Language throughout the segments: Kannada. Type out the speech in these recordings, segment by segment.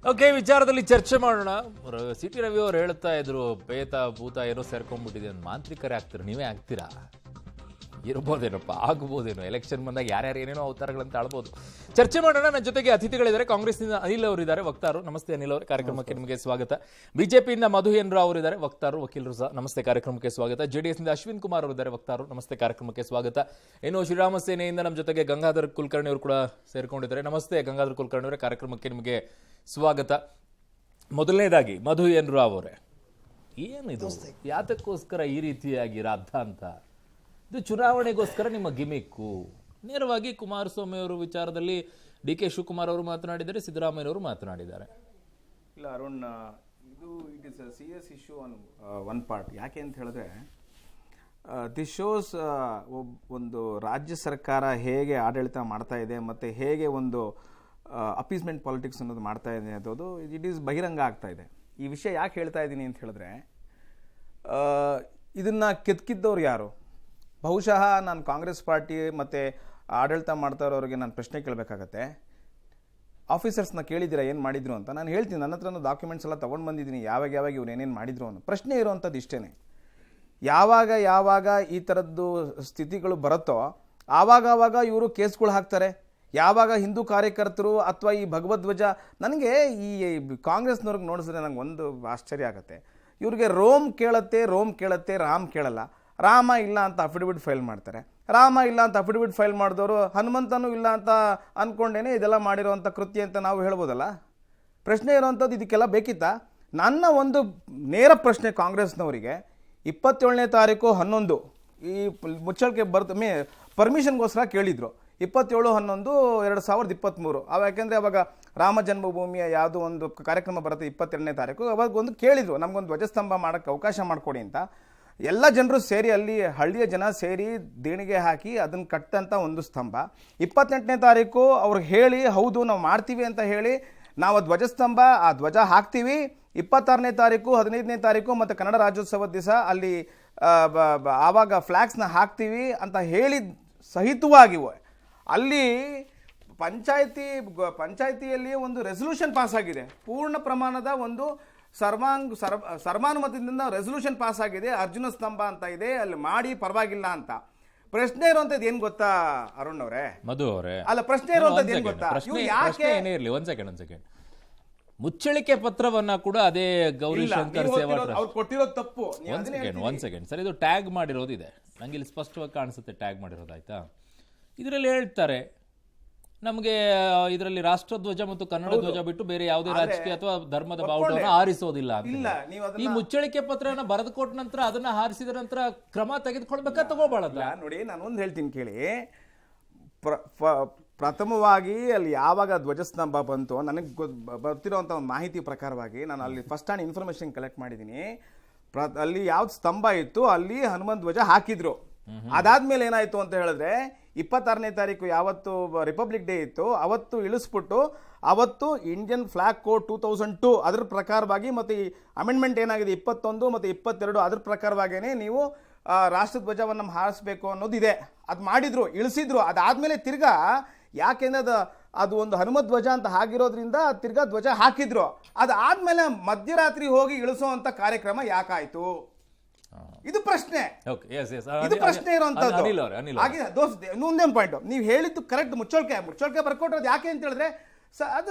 ಓಕೆ, ವಿಚಾರದಲ್ಲಿ ಚರ್ಚೆ ಮಾಡೋಣ. ಸಿ ಟಿ ರವಿ ಅವರು ಹೇಳ್ತಾ ಇದ್ರು ಬೇತ ಭೂತ ಏನೋ ಸೇರ್ಕೊಂಡ್ಬಿಟ್ಟಿದೆ ಅಂತ. ಮಾಂತ್ರಿಕರೇ ಆಗ್ತೀರ, ನೀವೇ ಆಗ್ತೀರಾ? ಇರ್ಬೋದೇನಪ್ಪ, ಆಗ್ಬೋದೇನೋ. ಎಲೆಕ್ಷನ್ ಬಂದಾಗ ಯಾರ್ಯಾರು ಏನೇನೋ ಅವತಾರಗಳಂತ ಆಳ್ಬೋದು. ಚರ್ಚೆ ಮಾಡೋಣ. ನನ್ನ ಜೊತೆಗೆ ಅತಿಥಿಗಳಿದ್ದಾರೆ. ಕಾಂಗ್ರೆಸ್ನಿಂದ ಅನಿಲ್ ಅವರಿದ್ದಾರೆ, ವಕ್ತಾರರು. ನಮಸ್ತೆ ಅನಿಲ್ ಅವರು, ಕಾರ್ಯಕ್ರಮಕ್ಕೆ ನಿಮಗೆ ಸ್ವಾಗತ. ಬಿಜೆಪಿಯಿಂದ ಮಧು ಎನ್ ರಾವ್ ಅವರಿದ್ದಾರೆ, ವಕ್ತಾರರು, ವಕೀಲರು ಸಹ. ನಮಸ್ತೆ, ಕಾರ್ಯಕ್ರಮಕ್ಕೆ ಸ್ವಾಗತ. ಜೆಡಿಎಸ್ನಿಂದ ಅಶ್ವಿನ್ ಕುಮಾರ್ ಅವರಿದ್ದಾರೆ, ವಕ್ತಾರರು. ನಮಸ್ತೆ, ಕಾರ್ಯಕ್ರಮಕ್ಕೆ ಸ್ವಾಗತ. ಇನ್ನು ಶ್ರೀರಾಮ ಸೇನೆಯಿಂದ ನಮ್ಮ ಜೊತೆಗೆ ಗಂಗಾಧರ್ ಕುಲಕರ್ಣಿ ಅವರು ಕೂಡ ಸೇರ್ಕೊಂಡಿದ್ದಾರೆ. ನಮಸ್ತೆ ಗಂಗಾಧರ್ ಕುಲಕರ್ಣಿ ಅವರೇ, ಕಾರ್ಯಕ್ರಮಕ್ಕೆ ನಿಮಗೆ ಸ್ವಾಗತ. ಮೊದಲನೇದಾಗಿ ಮಧು ಎನ್ ರಾವ್ ಅವರೇ, ಏನಿದು? ಯಾತಕ್ಕೋಸ್ಕರ ಈ ರೀತಿಯಾಗಿ ರಾದ್ಧಾಂತ? ಇದು ಚುನಾವಣೆಗೋಸ್ಕರ ನಿಮ್ಮ ಗಿಮಿಕ್ಕು? ನೇರವಾಗಿ ಕುಮಾರಸ್ವಾಮಿ ಅವರು ವಿಚಾರದಲ್ಲಿ ಡಿ ಕೆ ಶಿವಕುಮಾರ್ ಅವರು ಮಾತನಾಡಿದ್ದಾರೆ, ಸಿದ್ದರಾಮಯ್ಯನವರು ಮಾತನಾಡಿದ್ದಾರೆ. ಇಲ್ಲ ಅರುಣ್, ಇದು it is a serious issue on one part. ಯಾಕೆ ಅಂತ ಹೇಳಿದ್ರೆ ದಿಸ್ ಶೋಸ್ ಒಂದು ರಾಜ್ಯ ಸರ್ಕಾರ ಹೇಗೆ ಆಡಳಿತ ಮಾಡ್ತಾ ಇದೆ ಮತ್ತು ಹೇಗೆ ಒಂದು ಅಪೀಸ್ಮೆಂಟ್ ಪಾಲಿಟಿಕ್ಸ್ ಅನ್ನೋದು ಮಾಡ್ತಾ ಇದೆ ಅನ್ನೋದು ಇಟ್ ಈಸ್ ಬಹಿರಂಗ ಆಗ್ತಾ ಇದೆ. ಈ ವಿಷಯ ಯಾಕೆ ಹೇಳ್ತಾ ಇದ್ದೀನಿ ಅಂತ ಹೇಳಿದ್ರೆ, ಇದನ್ನು ಕೆದಕಿದ್ದವ್ರು ಯಾರು? ಬಹುಶಃ ನಾನು ಕಾಂಗ್ರೆಸ್ ಪಾರ್ಟಿ ಮತ್ತು ಆಡಳಿತ ಮಾಡ್ತಾ ಇರೋರಿಗೆ ನಾನು ಪ್ರಶ್ನೆ ಕೇಳಬೇಕಾಗತ್ತೆ. ಆಫೀಸರ್ಸ್ನ ಕೇಳಿದ್ದೀರಾ ಏನು ಮಾಡಿದ್ರು ಅಂತ? ನಾನು ಹೇಳ್ತೀನಿ, ನನ್ನ ಹತ್ರನೂ ಡಾಕ್ಯುಮೆಂಟ್ಸ್ ಎಲ್ಲ ತೊಗೊಂಡು ಬಂದಿದ್ದೀನಿ, ಯಾವಾಗ ಇವ್ರು ಏನೇನು ಮಾಡಿದ್ರು ಅನ್ನೋ ಪ್ರಶ್ನೆ ಇರುವಂಥದ್ದು ಇಷ್ಟೇ. ಯಾವಾಗ ಈ ಥರದ್ದು ಸ್ಥಿತಿಗಳು ಬರುತ್ತೋ ಆವಾಗ ಇವರು ಕೇಸ್ಗಳು ಹಾಕ್ತಾರೆ. ಯಾವಾಗ ಹಿಂದೂ ಕಾರ್ಯಕರ್ತರು ಅಥವಾ ಈ ಭಗವಧ್ವಜ, ನನಗೆ ಈ ಕಾಂಗ್ರೆಸ್ನವ್ರಿಗೆ ನೋಡಿಸಿದ್ರೆ ನನಗೆ ಒಂದು ಆಶ್ಚರ್ಯ ಆಗುತ್ತೆ. ಇವ್ರಿಗೆ ರೋಮ್ ಕೇಳತ್ತೆ, ರಾಮ್ ಕೇಳಲ್ಲ. ರಾಮ ಇಲ್ಲ ಅಂತ ಅಫಿಡವಿಟ್ ಫೈಲ್ ಮಾಡ್ತಾರೆ. ರಾಮ ಇಲ್ಲ ಅಂತ ಅಫಿಡವಿಟ್ ಫೈಲ್ ಮಾಡಿದವರು ಹನುಮಂತನೂ ಇಲ್ಲ ಅಂತ ಅಂದ್ಕೊಂಡೇನೆ ಇದೆಲ್ಲ ಮಾಡಿರೋವಂಥ ಕೃತ್ಯ ಅಂತ ನಾವು ಹೇಳ್ಬೋದಲ್ಲ. ಪ್ರಶ್ನೆ ಇರೋವಂಥದ್ದು ಇದಕ್ಕೆಲ್ಲ ಬೇಕಿತ್ತಾ? ನನ್ನ ಒಂದು ನೇರ ಪ್ರಶ್ನೆ ಕಾಂಗ್ರೆಸ್ನವರಿಗೆ, 27ನೇ ತಾರೀಕು 11 ಈ ಮುಚ್ಚಳಿಕೆ ಪರ್ಮಿಷನ್ಗೋಸ್ಕರ ಕೇಳಿದರು. 27/11/2023 ಯಾಕೆಂದರೆ ಅವಾಗ ರಾಮ ಜನ್ಮಭೂಮಿಯ ಯಾವುದೋ ಒಂದು ಕಾರ್ಯಕ್ರಮ ಬರುತ್ತೆ 22ನೇ ತಾರೀಕು. ಅವಾಗ ಒಂದು ಕೇಳಿದರು, ನಮಗೊಂದು ಧ್ವಜಸ್ತಂಭ ಮಾಡೋಕ್ಕೆ ಅವಕಾಶ ಮಾಡಿಕೊಡಿ ಅಂತ. ಎಲ್ಲ ಜನರು ಸೇರಿ, ಅಲ್ಲಿ ಹಳ್ಳಿಯ ಜನ ಸೇರಿ ದೇಣಿಗೆ ಹಾಕಿ ಅದನ್ನು ಕಟ್ಟಂಥ ಒಂದು ಸ್ತಂಭ. 28ನೇ ತಾರೀಕು ಅವ್ರಿಗೆ ಹೇಳಿ, ಹೌದು ನಾವು ಮಾಡ್ತೀವಿ ಅಂತ ಹೇಳಿ ನಾವು ಧ್ವಜಸ್ತಂಭ ಆ ಧ್ವಜ ಹಾಕ್ತೀವಿ. 26ನೇ ತಾರೀಕು 15ನೇ ತಾರೀಕು ಮತ್ತು ಕನ್ನಡ ರಾಜ್ಯೋತ್ಸವದ ದಿವಸ ಅಲ್ಲಿ ಆವಾಗ ಫ್ಲ್ಯಾಗ್ಸ್ನ ಹಾಕ್ತೀವಿ ಅಂತ ಹೇಳಿ ಸಹಿತವಾಗಿ ಅಲ್ಲಿ ಪಂಚಾಯಿತಿಯಲ್ಲಿ ಒಂದು ರೆಸಲ್ಯೂಷನ್ ಪಾಸ್ ಆಗಿದೆ. ಪೂರ್ಣ ಪ್ರಮಾಣದ ಒಂದು ಸರ್ವಾನುಮತದಿಂದ ರೆಸಲ್ಯೂಷನ್ ಪಾಸ್ ಆಗಿದೆ. ಅರ್ಜುನ ಸ್ತಂಭ ಅಂತ ಇದೆ, ಅಲ್ಲಿ ಮಾಡಿ ಪರವಾಗಿಲ್ಲ ಅಂತ. ಪ್ರಶ್ನೆ ಇರುವಂತದ್ದು ಏನ್ ಗೊತ್ತಾ ಅರುಣ್ ಅವರೇ, ಮಧು ಅವರೇ? ಅಲ್ಲ, ಪ್ರಶ್ನೆ ಇರುವಂತದ್ದು ಏನ್ ಗೊತ್ತಾ? ಏನೇ ಇರಲಿ, ಒಂದ್ ಸೆಕೆಂಡ್. ಮುಚ್ಚಳಿಕೆ ಪತ್ರವನ್ನ ಕೂಡ ಅದೇ ಗೌರಿಶಂಕರ್ ಸೇವಾ ಅವ್ರು ಕೊಟ್ಟಿರೋದು ತಪ್ಪು. ಒಂದ್ ಸೆಕೆಂಡ್ ಸರ್, ಇದು ಟ್ಯಾಗ್ ಮಾಡಿರೋದು ಇದೆ, ನಂಗೆ ಇಲ್ಲಿ ಸ್ಪಷ್ಟವಾಗಿ ಕಾಣಿಸುತ್ತೆ ಟ್ಯಾಗ್ ಮಾಡಿರೋದು. ಆಯ್ತಾ? ಇದರಲ್ಲಿ ಹೇಳ್ತಾರೆ ನಮಗೆ ಇದರಲ್ಲಿ ರಾಷ್ಟ್ರಧ್ವಜ ಮತ್ತು ಕನ್ನಡ ಧ್ವಜ ಬಿಟ್ಟು ಬೇರೆ ಯಾವುದೇ ರಾಜಕೀಯ ಅಥವಾ ಧರ್ಮದ ಬಾವುಟವನ್ನು ಹಾರಿಸೋದಿಲ್ಲ ಅಂತ. ಈ ಮುಚ್ಚಳಿಕೆ ಪತ್ರನ ಬರೆದು ಕೊಟ್ಟ ನಂತರ ಅದನ್ನ ಹಾರಿಸಿದ ನಂತರ ಕ್ರಮ ತೆಗೆದುಕೊಳ್ಬೇಕಾ ತಗೋಬಾರಲ್ಲ? ನೋಡಿ, ನಾನು ಒಂದು ಹೇಳ್ತೀನಿ ಕೇಳಿ. ಪ್ರಥಮವಾಗಿ ಅಲ್ಲಿ ಯಾವಾಗ ಧ್ವಜಸ್ತಂಭ ಬಂತು, ನನಗೆ ಬರ್ತಿರೋಂಥ ಒಂದು ಮಾಹಿತಿ ಪ್ರಕಾರವಾಗಿ ನಾನು ಅಲ್ಲಿ ಫಸ್ಟ್ ಹ್ಯಾಂಡ್ ಇನ್ಫಾರ್ಮೇಶನ್ ಕಲೆಕ್ಟ್ ಮಾಡಿದ್ದೀನಿ. ಅಲ್ಲಿ ಯಾವ್ದು ಸ್ತಂಭ ಇತ್ತು ಅಲ್ಲಿ ಹನುಮಂತ ಧ್ವಜ ಹಾಕಿದ್ರು. ಅದಾದ್ಮೇಲೆ ಏನಾಯ್ತು ಅಂತ ಹೇಳಿದ್ರೆ, 26ನೇ ತಾರೀಕು ಯಾವತ್ತು ರಿಪಬ್ಲಿಕ್ ಡೇ ಇತ್ತು ಅವತ್ತು ಇಳಿಸ್ಬಿಟ್ಟು ಅವತ್ತು ಇಂಡಿಯನ್ ಫ್ಲಾಗ್ ಕೋಡ್ 2002 ಅದ್ರ ಪ್ರಕಾರವಾಗಿ ಮತ್ತು ಈ ಅಮೆಂಡ್ಮೆಂಟ್ ಏನಾಗಿದೆ 21 ಮತ್ತು 22 ಅದ್ರ ಪ್ರಕಾರವಾಗಿಯೇ ನೀವು ರಾಷ್ಟ್ರಧ್ವಜವನ್ನು ಹಾರಿಸ್ಬೇಕು ಅನ್ನೋದಿದೆ. ಅದು ಮಾಡಿದ್ರು, ಇಳಿಸಿದ್ರು. ಅದಾದ್ಮೇಲೆ ತಿರ್ಗಾ ಯಾಕೆಂದ್ರೆ ಅದು ಒಂದು ಹನುಮತ್ ಧ್ವಜ ಅಂತ ಆಗಿರೋದ್ರಿಂದ ತಿರ್ಗಾ ಧ್ವಜ ಹಾಕಿದ್ರು. ಅದಾದ್ಮೇಲೆ ಮಧ್ಯರಾತ್ರಿ ಹೋಗಿ ಇಳಿಸುವಂತ ಕಾರ್ಯಕ್ರಮ ಯಾಕಾಯ್ತು? ಇದು ಪ್ರಶ್ನೆ. ಇದು ಪ್ರಶ್ನೆ ಇರುವಂತದ್ದು. ಇನ್ನೊಂದೇನು ಪಾಯಿಂಟ್, ನೀವು ಹೇಳಿದ್ದು ಕರೆಕ್ಟ್. ಮುಚ್ಚಳಿಕೆ ಬರ್ಕೊಟ್ರೋದು ಯಾಕೆ ಅಂತ ಹೇಳಿದ್ರೆ, ಅದು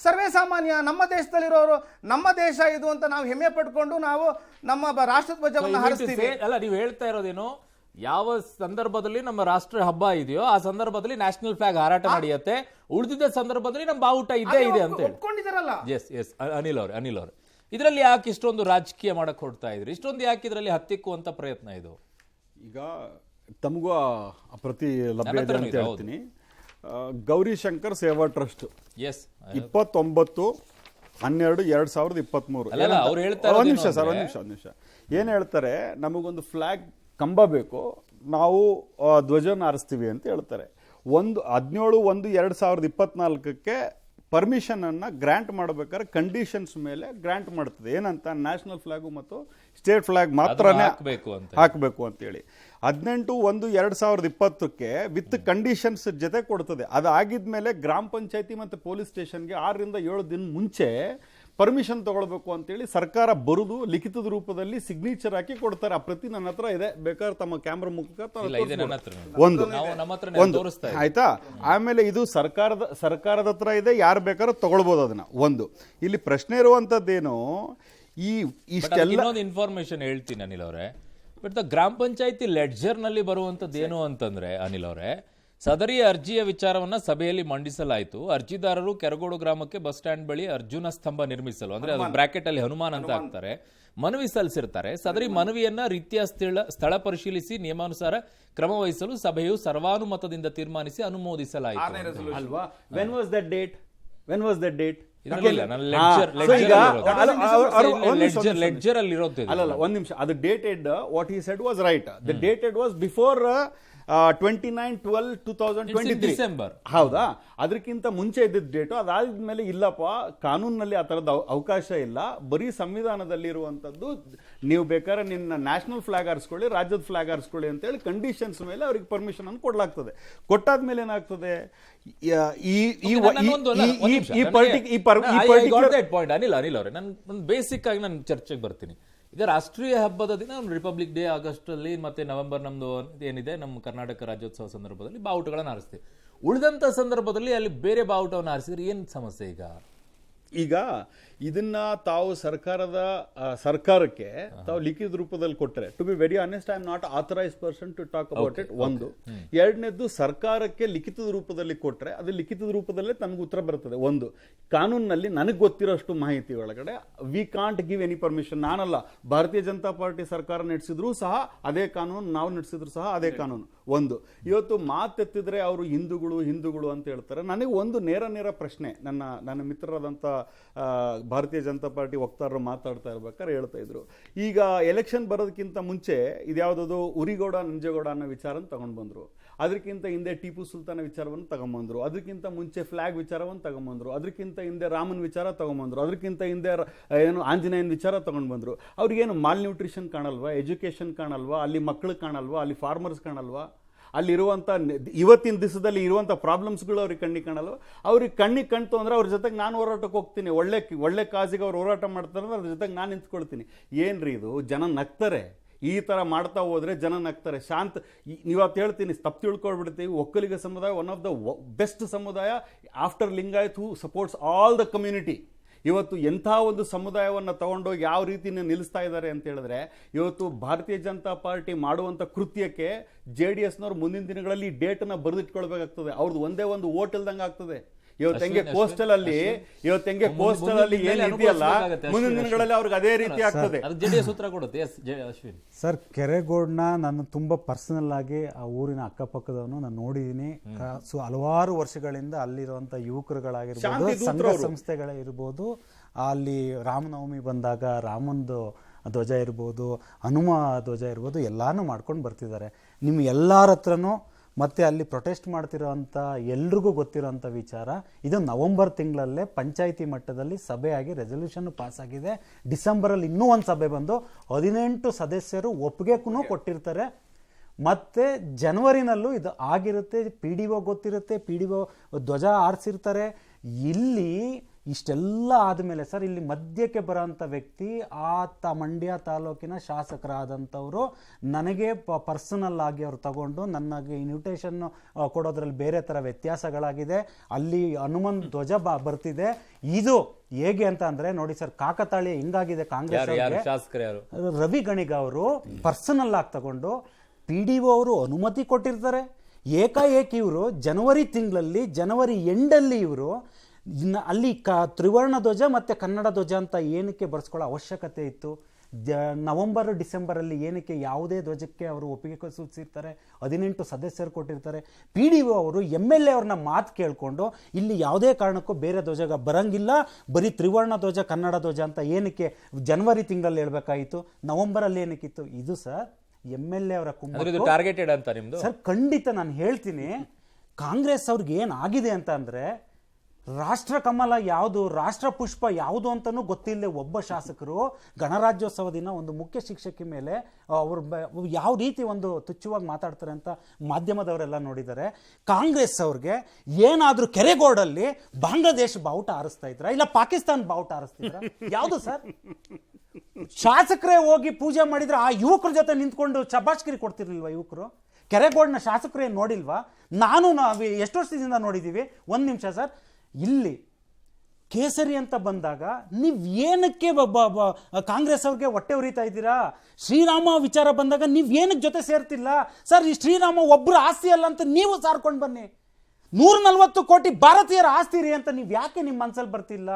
ಸರ್ವೇ ಸಾಮಾನ್ಯ. ನಮ್ಮ ದೇಶದಲ್ಲಿರೋರು, ನಮ್ಮ ದೇಶ ಇದು ಅಂತ ನಾವು ಹೆಮ್ಮೆ ಪಡ್ಕೊಂಡು ನಾವು ನಮ್ಮ ರಾಷ್ಟ್ರಧ್ವಜವನ್ನು ಹಾರಿಸ್ತೀವಿ. ಅಲ್ಲ, ನೀವು ಹೇಳ್ತಾ ಇರೋದೇನು, ಯಾವ ಸಂದರ್ಭದಲ್ಲಿ ನಮ್ಮ ರಾಷ್ಟ್ರ ಹಬ್ಬ ಇದೆಯೋ ಆ ಸಂದರ್ಭದಲ್ಲಿ ನ್ಯಾಷನಲ್ ಫ್ಲಾಗ್ ಹಾರಾಟ ನಡೆಯುತ್ತೆ, ಉಳಿದಿದ್ದ ಸಂದರ್ಭದಲ್ಲಿ ನಮ್ಮ ಬಾವುಟ ಇದೆ ಅಂತ ಒಪ್ಕೊಂಡಿದ್ದಾರಲ್ಲ. ಎಸ್ ಅನಿಲ್ ಅವ್ರೆ, ಇದರಲ್ಲಿ ಯಾಕೆ ಇಷ್ಟೊಂದು ರಾಜಕೀಯ ಮಾಡಕ್ ಹೊಡ್ತಾ ಇದ್ರಿ? ಇಷ್ಟೊಂದು ಯಾಕೆ ಇದರಲ್ಲಿ ಹತ್ತಿಕ್ಕುವಂತ ಪ್ರಯತ್ನ ಇದು? ಈಗ ತಮಗೂ ಪ್ರತಿ ಲಭ್ಯ ಇದೆ ಅಂತ ಹೇಳ್ತೀನಿ. ಗೌರಿಶಂಕರ್ ಸೇವಾ ಟ್ರಸ್ಟ್ 29/12/2023. ಒಂದ್ ನಿಮಿಷ ಏನ್ ಹೇಳ್ತಾರೆ, ನಮಗೊಂದು ಫ್ಲಾಗ್ ಕಂಬ ಬೇಕು, ನಾವು ಧ್ವಜನ ಹಾರಿಸ್ತೀವಿ ಅಂತ ಹೇಳ್ತಾರೆ. 17/1/2024 ಪರ್ಮಿಷನ್ ಅನ್ನ ಗ್ರಾಂಟ್ ಮಾಡಬೇಕಾದ್ರೆ ಕಂಡೀಷನ್ಸ್ ಮೇಲೆ ಗ್ರಾಂಟ್ ಮಾಡ್ತದೆ. ಏನಂತ, ನ್ಯಾಷನಲ್ ಫ್ಲಾಗು ಮತ್ತು ಸ್ಟೇಟ್ ಫ್ಲಾಗ್ ಮಾತ್ರನೇ ಹಾಕಬೇಕು ಅಂತ ಹೇಳಿ. 18/1/2020 ವಿತ್ ಕಂಡೀಷನ್ಸ್ ಜೊತೆ ಕೊಡ್ತದೆ. ಅದಾಗಿದ್ಮೇಲೆ ಗ್ರಾಮ ಪಂಚಾಯತಿ ಮತ್ತು ಪೊಲೀಸ್ ಸ್ಟೇಷನ್ಗೆ 6 ರಿಂದ 7 ದಿನ ಮುಂಚೆ ಪರ್ಮಿಷನ್ ತಗೊಳ್ಬೇಕು ಅಂತೇಳಿ ಸರ್ಕಾರ ಬರುದು ಲಿಖಿತದ ರೂಪದಲ್ಲಿ ಸಿಗ್ನೇಚರ್ ಹಾಕಿ ಕೊಡ್ತಾರೆ. ಆ ಪ್ರತಿ ನನ್ನ ಹತ್ರ ಇದೆ, ಬೇಕಾದ್ರೆ ತಮ್ಮ ಕ್ಯಾಮ್ರಾ ಮುಖ ಒಂದು ಆಯ್ತಾ. ಆಮೇಲೆ ಇದು ಸರ್ಕಾರದ ಹತ್ರ ಇದೆ, ಯಾರು ಬೇಕಾದ್ರೂ ತಗೊಳ್ಬೋದು ಅದನ್ನ. ಒಂದು ಇಲ್ಲಿ ಪ್ರಶ್ನೆ ಇರುವಂತದ್ದೇನು, ಇಷ್ಟೆಲ್ಲ ಇನ್ಫಾರ್ಮೇಶನ್ ಹೇಳ್ತೀನಿ ಅನಿಲ್ ಅವರೇ. ಬಟ್ ದ ಗ್ರಾಮ ಪಂಚಾಯತಿ ಲೆಡ್ಜರ್ ನಲ್ಲಿ ಬರುವಂತದ್ದು ಏನು ಅಂತಂದ್ರೆ ಅನಿಲ್ ಅವರೇ, ಸದರಿ ಅರ್ಜಿಯ ವಿಚಾರವನ್ನ ಸಭೆಯಲ್ಲಿ ಮಂಡಿಸಲಾಯಿತು. ಅರ್ಜಿದಾರರು ಕೆರಗೋಡು ಗ್ರಾಮಕ್ಕೆ ಬಸ್ ಸ್ಟ್ಯಾಂಡ್ ಬಳಿ ಅರ್ಜುನ ಸ್ತಂಭ ನಿರ್ಮಿಸಲು, ಅಂದ್ರೆ ಅದು ಬ್ರಾಕೆಟ್ ಅಲ್ಲಿ ಹನುಮಾನ್ ಅಂತ ಹಾಕ್ತಾರೆ, ಮನವಿ ಸಲ್ಲಿಸಿರ್ತಾರೆ. ಸದರಿ ಮನವಿಯನ್ನ ರೀತಿಯ ಸ್ಥಳ ಪರಿಶೀಲಿಸಿ ನಿಯಮಾನುಸಾರ ಕ್ರಮ ವಹಿಸಲು ಸಭೆಯು ಸರ್ವಾನುಮತದಿಂದ ತೀರ್ಮಾನಿಸಿ ಅನುಮೋದಿಸಲಾಯಿತು ಅಲ್ವಾ. When was that date? Ledger ಅಲ್ಲಿ ಇರೋದು ಅಲ್ಲ, ಒಂದ್ ನಿಮಿಷ. ಅದು dated, what he said was right. The dated was before 29/12/2023 December. ಹೌದಾ? ಅದಕ್ಕಿಂತ ಮುಂಚೆ ಇದ್ದಿದ್ದ ಡೇಟು. ಅದಾದ್ಮೇಲೆ ಇಲ್ಲಪ್ಪ, ಕಾನೂನಿನಲ್ಲಿ ಆ ಥರದ ಅವಕಾಶ ಇಲ್ಲ, ಬರೀ ಸಂವಿಧಾನದಲ್ಲಿ ಇರುವಂತದ್ದು. ನೀವು ಬೇಕಾದ್ರೆ ನಿನ್ನ ನ್ಯಾಷನಲ್ ಫ್ಲಾಗ್ ಹಾರಿಸ್ಕೊಳ್ಳಿ, ರಾಜ್ಯದ ಫ್ಲಾಗ್ ಹಾರಿಸ್ಕೊಳ್ಳಿ ಅಂತೇಳಿ ಕಂಡೀಷನ್ಸ್ ಮೇಲೆ ಅವ್ರಿಗೆ ಪರ್ಮಿಷನ್ ಅನ್ನು ಕೊಡ್ಲಾಗ್ತದೆ. ಕೊಟ್ಟಾದ್ಮೇಲೆ ಏನಾಗ್ತದೆ, ಅನಿಲ್ ಅವರೇ, ನಾನು ಬೇಸಿಕ್ ಆಗಿ ನಾನು ಚರ್ಚೆಗೆ ಬರ್ತೀನಿ. ಈಗ ರಾಷ್ಟ್ರೀಯ ಹಬ್ಬದ ದಿನ ರಿಪಬ್ಲಿಕ್ ಡೇ ಆಗಸ್ಟ್ ಅಲ್ಲಿ ಮತ್ತೆ ನವೆಂಬರ್ ನಮ್ದು ಏನಿದೆ ನಮ್ಮ ಕರ್ನಾಟಕ ರಾಜ್ಯೋತ್ಸವ ಸಂದರ್ಭದಲ್ಲಿ ಬಾವುಟಗಳನ್ನು ಹಾರಿಸ್ತೀವಿ. ಉಳಿದಂತ ಸಂದರ್ಭದಲ್ಲಿ ಅಲ್ಲಿ ಬೇರೆ ಬಾವುಟವನ್ನು ಹಾರಿಸಿದ್ರೆ ಏನ್ ಸಮಸ್ಯೆ? ಈಗ ಇದನ್ನ ತಾವು ಸರ್ಕಾರಕ್ಕೆ ತಾವು ಲಿಖಿತ ರೂಪದಲ್ಲಿ ಕೊಟ್ಟರೆ, to be very honest, I am not authorised person to talk about it. ಒಂದು. ಎರಡನೇದ್ದು, ಸರ್ಕಾರಕ್ಕೆ ಲಿಖಿತದ ರೂಪದಲ್ಲಿ ಕೊಟ್ಟರೆ ಅದು ಲಿಖಿತದ ರೂಪದಲ್ಲೇ ತನಗೆ ಉತ್ತರ ಬರ್ತದೆ. ಒಂದು. ಕಾನೂನಿನಲ್ಲಿ ನನಗೆ ಗೊತ್ತಿರೋಷ್ಟು ಮಾಹಿತಿ ಒಳಗಡೆ we can't give any permission. ನಾನಲ್ಲ, ಭಾರತೀಯ ಜನತಾ ಪಾರ್ಟಿ ಸರ್ಕಾರ ನಡೆಸಿದ್ರು ಸಹ ಅದೇ ಕಾನೂನು, ನಾವು ನಡೆಸಿದ್ರು ಸಹ ಅದೇ ಕಾನೂನು. ಒಂದು. ಇವತ್ತು ಮಾತೆತ್ತಿದ್ರೆ ಅವರು ಹಿಂದೂಗಳು ಅಂತ ಹೇಳ್ತಾರೆ. ನನಗೆ ಒಂದು ನೇರ ಪ್ರಶ್ನೆ, ನನ್ನ ಮಿತ್ರರಾದಂಥ ಭಾರತೀಯ ಜನತಾ ಪಾರ್ಟಿ ವಕ್ತಾರರು ಮಾತಾಡ್ತಾ ಇರ್ಬೇಕಾದ್ರೆ ಹೇಳ್ತಾ ಇದ್ರು, ಈಗ ಎಲೆಕ್ಷನ್ ಬರೋದಕ್ಕಿಂತ ಮುಂಚೆ ಇದ್ಯಾವುದೋ ಉರಿಗೌಡ ನಂಜೇಗೌಡ ಅನ್ನೋ ವಿಚಾರ ತಗೊಂಡ್ ಬಂದ್ರು, ಅದಕ್ಕಿಂತ ಹಿಂದೆ ಟಿಪ್ಪು ಸುಲ್ತಾನ ವಿಚಾರವನ್ನು ತಗೊಂಡ್ಬಂದ್ರು, ಅದಕ್ಕಿಂತ ಮುಂಚೆ ಫ್ಲಾಗ್ ವಿಚಾರವನ್ನು ತಗೊಂಡ್ಬಂದ್ರು, ಅದಕ್ಕಿಂತ ಹಿಂದೆ ರಾಮನ್ ವಿಚಾರ ತಗೊಂಡ್ಬಂದ್ರು, ಅದಕ್ಕಿಂತ ಹಿಂದೆ ಏನು ಆಂಜನೇಯನ್ ವಿಚಾರ ತಗೊಂಡ್ ಬಂದ್ರು. ಅವ್ರಿಗೇನು ಮಾಲ್ ನ್ಯೂಟ್ರಿಷನ್ ಕಾಣಲ್ವಾ, ಎಜುಕೇಶನ್ ಕಾಣಲ್ವಾ, ಅಲ್ಲಿ ಮಕ್ಕಳು ಕಾಣಲ್ವಾ, ಅಲ್ಲಿ ಫಾರ್ಮರ್ಸ್ ಕಾಣಲ್ವಾ, ಅಲ್ಲಿರುವಂಥ ಇವತ್ತಿನ ದಿವಸದಲ್ಲಿ ಇರುವಂಥ ಪ್ರಾಬ್ಲಮ್ಸ್ಗಳು ಅವ್ರಿಗೆ ಕಣ್ಣಿಗೆ ಕಾಣಲ್ವ? ಅವ್ರಿಗೆ ಕಣ್ಣಿಗೆ ಕಾಣ್ತು ಅಂದ್ರೆ ಅವ್ರ ಜೊತೆಗೆ ನಾನು ಹೋರಾಟಕ್ಕೆ ಹೋಗ್ತೀನಿ. ಒಳ್ಳೆ ಕಾಜಿಗೆ ಅವ್ರು ಹೋರಾಟ ಮಾಡ್ತಾರೆ ಅಂದ್ರೆ ಅದ್ರ ಜೊತೆಗೆ ನಾನು ನಿಂತ್ಕೊಳ್ತೀನಿ. ಏನ್ರಿ ಇದು? ಜನ ನಗ್ತಾರೆ. ಈ ಥರ ಮಾಡ್ತಾ ಹೋದ್ರೆ ಜನ ನಗ್ತಾರೆ. ನೀವತ್ತು ಹೇಳ್ತೀನಿ, ತಪ್ಪು ತಿಳ್ಕೊಳ್ಬಿಡ್ತೀವಿ. ಒಕ್ಕಲಿಗ ಸಮುದಾಯ ಒನ್ ಆಫ್ ದ ಬೆಸ್ಟ್ ಸಮುದಾಯ after Lingayat who supports all the community. ಇವತ್ತು ಎಂಥ ಒಂದು ಸಮುದಾಯವನ್ನು ತಗೊಂಡೋಗಿ ಯಾವ ರೀತಿ ನಿಲ್ಲಿಸ್ತಾ ಇದ್ದಾರೆ ಅಂತ ಹೇಳಿದ್ರೆ, ಇವತ್ತು ಭಾರತೀಯ ಜನತಾ ಪಾರ್ಟಿ ಮಾಡುವಂಥ ಕೃತ್ಯಕ್ಕೆ JDSನವ್ರು ಮುಂದಿನ ದಿನಗಳಲ್ಲಿ ಡೇಟನ್ನು ಬರೆದಿಟ್ಕೊಳ್ಬೇಕಾಗ್ತದೆ. ಅವ್ರದ್ದು ಒಂದೇ ಒಂದು ವೋಟ್ ಇಲ್ದಂಗೆ ಆಗ್ತದೆ. ಇವತ್ತೆಂಗೆ ಕೋಸ್ಟಲ್ ಅಲ್ಲಿ ಏನ್ ಇದೆಯಲ್ಲ, ಮುಂದಿನ ದಿನಗಳಲ್ಲಿ ಅವ್ರಿಗೆ ಅದೇ ರೀತಿ ಆಗ್ತದೆ. ಸೂತ್ರ ಕೊಡುತ್ತೆ. ಸರ್, ಕೆರೆಗೋಡ್ನ ನಾನು ತುಂಬಾ ಪರ್ಸನಲ್ ಆಗಿ ಆ ಊರಿನ ಅಕ್ಕಪಕ್ಕದವನು ನಾನು ನೋಡಿದೀನಿ. ಹಲವಾರು ವರ್ಷಗಳಿಂದ ಅಲ್ಲಿರುವಂತ ಯುವಕರುಗಳಾಗಿರ್ಬೋದು, ಸಂಘ ಸಂಸ್ಥೆಗಳಿರ್ಬೋದು, ಅಲ್ಲಿ ರಾಮನವಮಿ ಬಂದಾಗ ರಾಮಂದು ಧ್ವಜ ಇರ್ಬೋದು, ಹನುಮ ಧ್ವಜ ಇರ್ಬೋದು, ಎಲ್ಲಾನು ಮಾಡ್ಕೊಂಡು ಬರ್ತಿದ್ದಾರೆ. ನಿಮ್ಮ ಎಲ್ಲರ ಹತ್ರನೂ ಮತ್ತೆ ಅಲ್ಲಿ ಪ್ರೊಟೆಸ್ಟ್ ಮಾಡ್ತಿರೋಂಥ ಎಲ್ರಿಗೂ ಗೊತ್ತಿರೋಂಥ ವಿಚಾರ, ಇದು ನವೆಂಬರ್ ತಿಂಗಳಲ್ಲೇ ಪಂಚಾಯಿತಿ ಮಟ್ಟದಲ್ಲಿ ಸಭೆಯಾಗಿ ರೆಸಲ್ಯೂಷನ್ ಪಾಸ್ ಆಗಿದೆ. ಡಿಸೆಂಬರಲ್ಲಿ ಇನ್ನೂ ಒಂದು ಸಭೆ ಬಂದು 18 ಸದಸ್ಯರು ಒಪ್ಪಿಗೆನೂ ಕೊಟ್ಟಿರ್ತಾರೆ. ಮತ್ತು ಜನವರಿನಲ್ಲೂ ಇದು ಆಗಿರುತ್ತೆ. PDO ಗೊತ್ತಿರುತ್ತೆ, PDO ಧ್ವಜ ಆರಿಸಿರ್ತಾರೆ. ಇಲ್ಲಿ ಇಷ್ಟೆಲ್ಲ ಆದಮೇಲೆ ಸರ್, ಇಲ್ಲಿ ಮಧ್ಯಕ್ಕೆ ಬರೋಂಥ ವ್ಯಕ್ತಿ ಮಂಡ್ಯ ತಾಲೂಕಿನ ಶಾಸಕರಾದಂಥವರು ನನಗೆ ಪರ್ಸನಲ್ ಆಗಿ ಅವ್ರು ತಗೊಂಡು ನನಗೆ ಇನ್ವಿಟೇಷನ್ ಕೊಡೋದ್ರಲ್ಲಿ ಬೇರೆ ಥರ ವ್ಯತ್ಯಾಸಗಳಾಗಿದೆ. ಅಲ್ಲಿ ಹನುಮನ್ ಧ್ವಜ ಬರ್ತಿದೆ. ಇದು ಹೇಗೆ ಅಂತ ಅಂದ್ರೆ ನೋಡಿ ಸರ್, ಕಾಕತಾಳೀಯ ಹಿಂಗಾಗಿದೆ ಕಾಂಗ್ರೆಸ್. ರವಿ ಗಣಿಗ ಅವರು ಪರ್ಸನಲ್ ಆಗಿ ತಗೊಂಡು PDO ಅವರು ಅನುಮತಿ ಕೊಟ್ಟಿರ್ತಾರೆ. ಏಕಾಏಕಿ ಇವರು ಜನವರಿ ತಿಂಗಳಲ್ಲಿ, ಜನವರಿ ಎಂಡಲ್ಲಿ ಇವರು ಅಲ್ಲಿ ತ್ರಿವರ್ಣ ಧ್ವಜ ಮತ್ತು ಕನ್ನಡ ಧ್ವಜ ಅಂತ ಏನಕ್ಕೆ ಬರ್ಸ್ಕೊಳ್ಳೋ ಅವಶ್ಯಕತೆ ಇತ್ತು? ನವೆಂಬರ್ ಡಿಸೆಂಬರಲ್ಲಿ ಏನಕ್ಕೆ ಯಾವುದೇ ಧ್ವಜಕ್ಕೆ ಅವರು ಒಪ್ಪಿಗೆ ಸೂಚಿಸಿರ್ತಾರೆ? 18 ಸದಸ್ಯರು ಕೊಟ್ಟಿರ್ತಾರೆ. PDO ಅವರು MLA ಅವ್ರನ್ನ ಮಾತು ಕೇಳಿಕೊಂಡು ಇಲ್ಲಿ ಯಾವುದೇ ಕಾರಣಕ್ಕೂ ಬೇರೆ ಧ್ವಜ ಬರಂಗಿಲ್ಲ, ಬರೀ ತ್ರಿವರ್ಣ ಧ್ವಜ ಕನ್ನಡ ಧ್ವಜ ಅಂತ ಏನಕ್ಕೆ ಜನವರಿ ತಿಂಗಳಲ್ಲಿ ಹೇಳ್ಬೇಕಾಯಿತು? ನವೆಂಬರಲ್ಲಿ ಏನಕ್ಕಿತ್ತು? ಇದು ಸರ್ MLA ಅವರ ಟಾರ್ಗೆಟೆಡ್ ಅಂತ ನಿಮ್ದು ಸರ್. ಖಂಡಿತ ನಾನು ಹೇಳ್ತೀನಿ, ಕಾಂಗ್ರೆಸ್ ಅವ್ರಿಗೆ ಏನಾಗಿದೆ ಅಂತ ಅಂದರೆ, ರಾಷ್ಟ್ರ ಕಮಲ ಯಾವುದು, ರಾಷ್ಟ್ರ ಪುಷ್ಪ ಯಾವುದು ಅಂತಲೂ ಗೊತ್ತಿಲ್ಲದೆ ಒಬ್ಬ ಶಾಸಕರು ಗಣರಾಜ್ಯೋತ್ಸವ ದಿನ ಒಂದು ಮುಖ್ಯ ಶಿಕ್ಷಕಿ ಮೇಲೆ ಅವರು ಯಾವ ರೀತಿ ಒಂದು ತುಚ್ಛವಾಗಿ ಮಾತಾಡ್ತಾರೆ ಅಂತ ಮಾಧ್ಯಮದವರೆಲ್ಲ ನೋಡಿದ್ದಾರೆ. ಕಾಂಗ್ರೆಸ್ ಅವ್ರಿಗೆ ಏನಾದರೂ ಕೆರೆಗೋಡಲ್ಲಿ ಬಾಂಗ್ಲಾದೇಶ ಬಾವುಟ ಹಾರಿಸ್ತಾ ಇದ್ರ, ಇಲ್ಲ ಪಾಕಿಸ್ತಾನ ಬಾವುಟ ಹಾರಿಸ್ತಿದ್ರ? ಯಾವುದು ಸರ್? ಶಾಸಕರೇ ಹೋಗಿ ಪೂಜೆ ಮಾಡಿದ್ರೆ ಆ ಯುವಕರ ಜೊತೆ ನಿಂತ್ಕೊಂಡು ಶಬಾಷ್ಗಿರಿ ಕೊಡ್ತಿರ್ಲಿಲ್ವಾ ಯುವಕರು? ಕೆರೆಗೋಡ್ನ ಶಾಸಕರು ಏನು ನೋಡಿಲ್ವಾ? ನಾವು ಎಷ್ಟು ವರ್ಷದಿಂದ ನೋಡಿದ್ದೀವಿ. ಒಂದು ನಿಮಿಷ ಸರ್, ಇಲ್ಲಿ ಕೇಸರಿ ಅಂತ ಬಂದಾಗ ನೀವು ಏನಕ್ಕೆ ಕಾಂಗ್ರೆಸ್ ಅವ್ರಿಗೆ ಹೊಟ್ಟೆ ಉರಿತಾ ಇದ್ದೀರಾ? ಶ್ರೀರಾಮ ವಿಚಾರ ಬಂದಾಗ ನೀವು ಏನಕ್ಕೆ ಜೊತೆ ಸೇರ್ತಿಲ್ಲ ಸರ್? ಈ ಶ್ರೀರಾಮ ಒಬ್ಬರು ಆಸ್ತಿ ಅಲ್ಲ ಅಂತ ನೀವು ಸಾರ್ಕೊಂಡು ಬನ್ನಿ. 140 ಕೋಟಿ ಭಾರತೀಯರ ಆಸ್ತಿ ರೀ ಅಂತ ನೀವು ಯಾಕೆ ನಿಮ್ಮ ಮನಸ್ಸಲ್ಲಿ ಬರ್ತಿಲ್ಲ?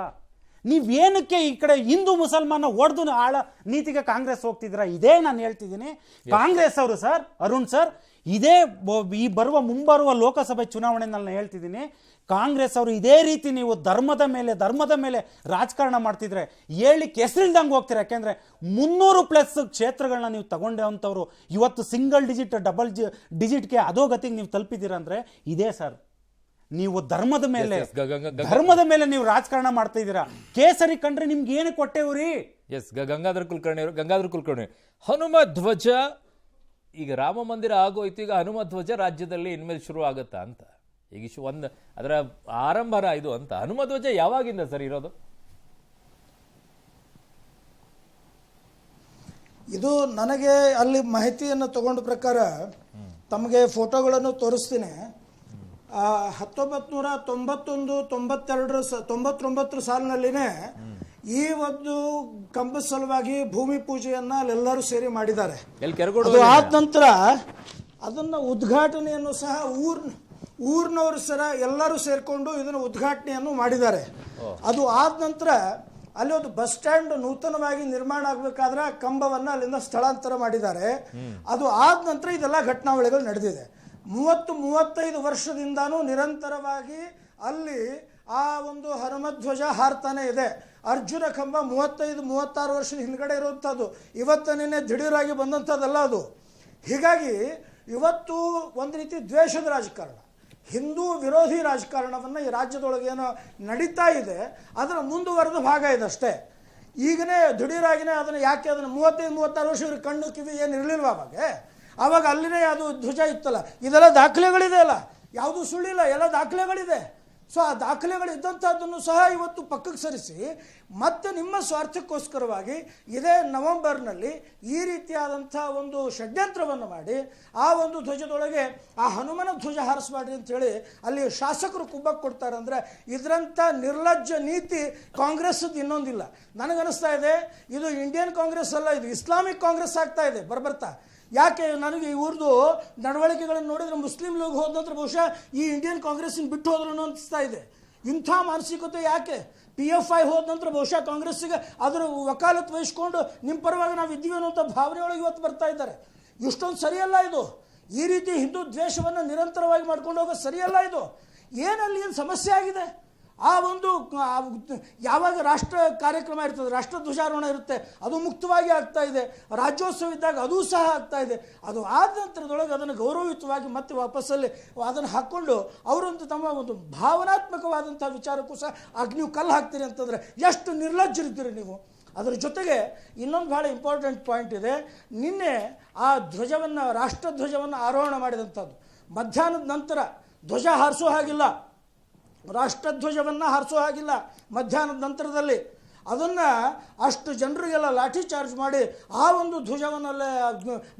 ನೀವೇನಕ್ಕೆ ಈ ಕಡೆ ಹಿಂದೂ ಮುಸಲ್ಮಾನ ಒಡೆದು ಆಳ ನೀತಿಗೆ ಕಾಂಗ್ರೆಸ್ ಹೋಗ್ತಿದ್ದೀರಾ? ಇದೇ ನಾನು ಹೇಳ್ತಿದ್ದೀನಿ. ಕಾಂಗ್ರೆಸ್ ಅವರು ಸರ್, ಅರುಣ್ ಸರ್, ಇದೇ ಈ ಮುಂಬರುವ ಲೋಕಸಭೆ ಚುನಾವಣೆನಲ್ಲಿ ನಾನು ಹೇಳ್ತಿದ್ದೀನಿ, ಕಾಂಗ್ರೆಸ್ ಅವರು ಇದೇ ರೀತಿ ನೀವು ಧರ್ಮದ ಮೇಲೆ ರಾಜಕಾರಣ ಮಾಡ್ತಿದ್ರೆ ಹೇಳಿಕ್ಕೆ ಹೆಸರಿಲ್ದಂಗೆ ಹೋಗ್ತೀರಾ. ಯಾಕೆಂದ್ರೆ 300+ ಕ್ಷೇತ್ರಗಳನ್ನ ನೀವು ತಗೊಂಡಂಥವ್ರು ಇವತ್ತು ಸಿಂಗಲ್ ಡಿಜಿಟ್ ಡಬಲ್ ಡಿಜಿಟ್ಗೆ ಅಧೋಗತಿಗೆ ನೀವು ತಲುಪಿದ್ದೀರಾ ಅಂದ್ರೆ ಇದೇ ಸರ್. ನೀವು ಧರ್ಮದ ಮೇಲೆ ನೀವು ರಾಜಕಾರಣ ಮಾಡ್ತಾ ಇದ್ದೀರಾ. ಕೇಸರಿ ಕಂಡ್ರೆ ನಿಮ್ಗೆ ಏನು ಕೊಟ್ಟೆವ್ರಿ? ಎಸ್, ಗಂಗಾಧರ ಕುಲಕರ್ಣಿ ಹನುಮ ಧ್ವಜ, ಈಗ ರಾಮ ಮಂದಿರ ಆಗೋಯ್ತು, ಈಗ ಹನುಮ ಧ್ವಜ ರಾಜ್ಯದಲ್ಲಿ ಇನ್ಮೇಲೆ ಶುರು ಆಗುತ್ತಾ ಅಂತ ಈಗ ಒಂದು ಅದರ ಆರಂಭರ ಇದು ಅಂತ. ಹನುಮ ಧ್ವಜ ಯಾವಾಗಿಂದ ಸರ್ ಇರೋದು? ಇದು ನನಗೆ ಅಲ್ಲಿ ಮಾಹಿತಿಯನ್ನು ತಗೊಂಡ ಪ್ರಕಾರ ತಮಗೆ ಫೋಟೋಗಳನ್ನು ತೋರಿಸ್ತೀನಿ. 1991-92 ಸಾಲಿನಲ್ಲಿನೇ ಈ ಒಂದು ಕಂಬದ ಸಲುವಾಗಿ ಭೂಮಿ ಪೂಜೆಯನ್ನ ಅಲ್ಲೆಲ್ಲರೂ ಸೇರಿ ಮಾಡಿದ್ದಾರೆ. ಆದ ನಂತರ ಅದನ್ನ ಉದ್ಘಾಟನೆಯನ್ನು ಸಹ ಊರಿನವರು ಸಹ ಎಲ್ಲರೂ ಸೇರ್ಕೊಂಡು ಇದನ್ನು ಉದ್ಘಾಟನೆಯನ್ನು ಮಾಡಿದ್ದಾರೆ. ಅದು ಆದ ನಂತರ ಅಲ್ಲಿ ಒಂದು ಬಸ್ ಸ್ಟ್ಯಾಂಡ್ ನೂತನವಾಗಿ ನಿರ್ಮಾಣ ಆಗಬೇಕಾದ್ರೆ ಕಂಬವನ್ನ ಅಲ್ಲಿಂದ ಸ್ಥಳಾಂತರ ಮಾಡಿದ್ದಾರೆ. ಅದು ಆದ ನಂತರ ಇದೆಲ್ಲ ಘಟನಾವಳಿಗಳು ನಡೆದಿದೆ. 30-35 ವರ್ಷದಿಂದಾನು ನಿರಂತರವಾಗಿ ಅಲ್ಲಿ ಆ ಒಂದು ಹನುಮಧ್ವಜ ಹಾರ್ತಾನೆ ಇದೆ. ಅರ್ಜುನ ಕಂಬ 35-36 ವರ್ಷದ ಹಿಂದ್ಗಡೆ ಇರುವಂಥದ್ದು, ಇವತ್ತನೇ ದಿಢೀರಾಗಿ ಬಂದಂಥದ್ದಲ್ಲ ಅದು. ಹೀಗಾಗಿ ಇವತ್ತು ಒಂದು ರೀತಿ ದ್ವೇಷದ ರಾಜಕಾರಣ, ಹಿಂದೂ ವಿರೋಧಿ ರಾಜಕಾರಣವನ್ನು ಈ ರಾಜ್ಯದೊಳಗೆ ಏನೋ ನಡೀತಾ ಇದೆ, ಅದರ ಮುಂದುವರೆದ ಭಾಗ ಇದಷ್ಟೇ. ಈಗನೇ ದಿಢೀರಾಗಿನೇ ಅದನ್ನು ಯಾಕೆ ಅದನ್ನು 35-36 ವರ್ಷ ಇವ್ರ ಕಣ್ಣು ಕಿವಿ ಏನು ಇರಲಿಲ್ವ ಆವಾಗ ಅಲ್ಲಿನೇ ಅದು ಧ್ವಜ ಇತ್ತಲ್ಲ. ಇದೆಲ್ಲ ದಾಖಲೆಗಳಿದೆ ಅಲ್ಲ, ಯಾವುದೂ ಸುಳ್ಳಿಲ್ಲ, ಎಲ್ಲ ದಾಖಲೆಗಳಿದೆ. ಸೊ ಆ ದಾಖಲೆಗಳು ಇದ್ದಂಥದ್ದನ್ನು ಸಹ ಇವತ್ತು ಪಕ್ಕಕ್ಕೆ ಸರಿಸಿ ಮತ್ತೆ ನಿಮ್ಮ ಸ್ವಾರ್ಥಕ್ಕೋಸ್ಕರವಾಗಿ ಇದೇ ನವೆಂಬರ್ನಲ್ಲಿ ಈ ರೀತಿಯಾದಂಥ ಒಂದು ಷಡ್ಯಂತ್ರವನ್ನು ಮಾಡಿ ಆ ಒಂದು ಧ್ವಜದೊಳಗೆ ಆ ಹನುಮನ ಧ್ವಜ ಹಾರಿಸಬೇಡ್ರಿ ಅಂತೇಳಿ ಅಲ್ಲಿ ಶಾಸಕರು ಕುಬ್ಬಕ್ಕೆ ಕೊಡ್ತಾರೆ. ಅಂದರೆ ಇದರಂಥ ನಿರ್ಲಜ್ಜ ನೀತಿ ಕಾಂಗ್ರೆಸ್ದು ಇನ್ನೊಂದಿಲ್ಲ. ನನಗನ್ನಿಸ್ತಾ ಇದೆ ಇದು ಇಂಡಿಯನ್ ಕಾಂಗ್ರೆಸ್ ಅಲ್ಲ, ಇದು ಇಸ್ಲಾಮಿಕ್ ಕಾಂಗ್ರೆಸ್ ಆಗ್ತಾ ಇದೆ ಬರ್ಬರ್ತಾ. ಯಾಕೆ ನನಗೆ ಇವ್ರದ್ದು ನಡವಳಿಕೆಗಳನ್ನು ನೋಡಿದ್ರೆ ಮುಸ್ಲಿಂ ಲೀಗ್ ಹೋದ ನಂತರ ಬಹುಶಃ ಈ ಇಂಡಿಯನ್ ಕಾಂಗ್ರೆಸ್ಸಿನ ಬಿಟ್ಟು ಹೋದ್ರು ಅನಿಸ್ತಾ ಇದೆ. ಇಂಥ ಮಾನಸಿಕತೆ ಯಾಕೆ? PFI ಹೋದ ನಂತರ ಬಹುಶಃ ಕಾಂಗ್ರೆಸ್ಸಿಗೆ ಅದರ ವಕಾಲತ್ ವಹಿಸ್ಕೊಂಡು ನಿಮ್ಮ ಪರವಾಗಿ ನಾವು ಇದ್ದೀವಿ ಅನ್ನೋಂಥ ಭಾವನೆಯೊಳಗೆ ಇವತ್ತು ಬರ್ತಾ ಇದ್ದಾರೆ. ಇಷ್ಟೊಂದು ಸರಿಯಲ್ಲ ಇದು. ಈ ರೀತಿ ಹಿಂದೂ ದ್ವೇಷವನ್ನು ನಿರಂತರವಾಗಿ ಮಾಡ್ಕೊಂಡು ಹೋಗೋದು ಸರಿಯಲ್ಲ ಇದು. ಏನಲ್ಲಿ ಏನು ಸಮಸ್ಯೆ ಆಗಿದೆ? ಆ ಒಂದು ಯಾವಾಗ ರಾಷ್ಟ್ರ ಕಾರ್ಯಕ್ರಮ ಇರ್ತದೆ, ರಾಷ್ಟ್ರ ಧ್ವಜಾರೋಹಣ ಇರುತ್ತೆ, ಅದು ಮುಕ್ತವಾಗಿ ಆಗ್ತಾ ಇದೆ. ರಾಜ್ಯೋತ್ಸವ ಇದ್ದಾಗ ಅದೂ ಸಹ ಆಗ್ತಾ ಇದೆ. ಅದು ಆದ ನಂತರದೊಳಗೆ ಅದನ್ನು ಗೌರವಯುತವಾಗಿ ಮತ್ತೆ ವಾಪಸ್ಸಲ್ಲಿ ಅದನ್ನು ಹಾಕ್ಕೊಂಡು ಅವರಂತೂ ತಮ್ಮ ಒಂದು ಭಾವನಾತ್ಮಕವಾದಂಥ ವಿಚಾರಕ್ಕೂ ಸಹ ನೀವು ಕಲ್ಲು ಹಾಕ್ತೀರಿ ಅಂತಂದರೆ ಎಷ್ಟು ನಿರ್ಲಜ್ಜರಿದ್ದೀರಿ ನೀವು. ಅದರ ಜೊತೆಗೆ ಇನ್ನೊಂದು ಭಾಳ ಇಂಪಾರ್ಟೆಂಟ್ ಪಾಯಿಂಟ್ ಇದೆ. ನಿನ್ನೆ ಆ ಧ್ವಜವನ್ನು, ರಾಷ್ಟ್ರಧ್ವಜವನ್ನು ಆರೋಹಣ ಮಾಡಿದಂಥದ್ದು ಮಧ್ಯಾಹ್ನದ ನಂತರ ಧ್ವಜ ಹಾರಿಸೋ ಹಾಗಿಲ್ಲ, ರಾಷ್ಟ್ರಧ್ವಜವನ್ನು ಹಾರಿಸೋ ಹಾಗಿಲ್ಲ. ಮಧ್ಯಾಹ್ನದ ನಂತರದಲ್ಲಿ ಅದನ್ನು ಅಷ್ಟು ಜನರಿಗೆಲ್ಲ ಲಾಠಿ ಚಾರ್ಜ್ ಮಾಡಿ ಆ ಒಂದು ಧ್ವಜವನ್ನೆಲ್ಲ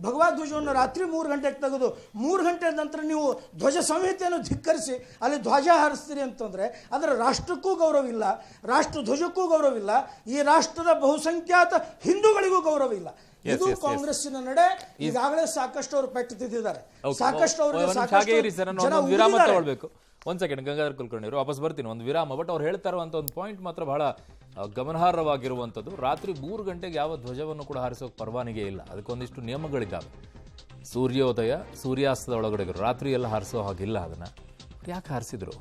ಭಗವದ್ ಧ್ವಜವನ್ನು ರಾತ್ರಿ 3 ಗಂಟೆಗೆ ತೆಗೆದು 3 ಗಂಟೆ ನಂತರ ನೀವು ಧ್ವಜ ಸಂಹಿತೆಯನ್ನು ಧಿಕ್ಕರಿಸಿ ಅಲ್ಲಿ ಧ್ವಜ ಹಾರಿಸ್ತೀರಿ ಅಂತಂದರೆ ಅದರ ರಾಷ್ಟ್ರಕ್ಕೂ ಗೌರವ ಇಲ್ಲ, ರಾಷ್ಟ್ರ ಧ್ವಜಕ್ಕೂ ಗೌರವ ಇಲ್ಲ, ಈ ರಾಷ್ಟ್ರದ ಬಹುಸಂಖ್ಯಾತ ಹಿಂದೂಗಳಿಗೂ ಗೌರವ ಇಲ್ಲ. ಇದು ಕಾಂಗ್ರೆಸ್ಸಿನ ನಡೆ. ಈಗಾಗಲೇ ಸಾಕಷ್ಟು ಅವರು ಪೆಟ್ಟು ತಿಂದಿದ್ದಾರೆ, ಸಾಕಷ್ಟು ಅವರಿಗೆ ವಿರಾಮ ತಗೊಳ್ಬೇಕು. ಒಂದು ಸೆಕೆಂಡ್, ಗಂಗಾಧರ ಕುಲಕರ್ಣಿ ಅವರು ವಾಪಸ್ ಬರ್ತೀನಿ, ಒಂದು ವಿರಾಮ. ಬಟ್ ಅವ್ರು ಹೇಳ್ತಾ ಇರುವಂಥ ಒಂದು ಪಾಯಿಂಟ್ ಮಾತ್ರ ಬಹಳ ಗಮನಾರ್ಹವಾಗಿರುವಂಥದ್ದು. ರಾತ್ರಿ 3 ಗಂಟೆಗೆ ಯಾವ ಧ್ವಜವನ್ನು ಕೂಡ ಹಾರಿಸೋಕೆ ಪರವಾನಗಿ ಇಲ್ಲ, ಅದಕ್ಕೊಂದಿಷ್ಟು ನಿಯಮಗಳಿದ್ದಾವೆ. ಸೂರ್ಯೋದಯ ಸೂರ್ಯಾಸ್ತದ ಒಳಗಡೆ ರಾತ್ರಿ ಎಲ್ಲ ಹಾರಿಸೋ ಹಾಗಿಲ್ಲ. ಅದನ್ನು ಯಾಕೆ ಹಾರಿಸಿದ್ರು?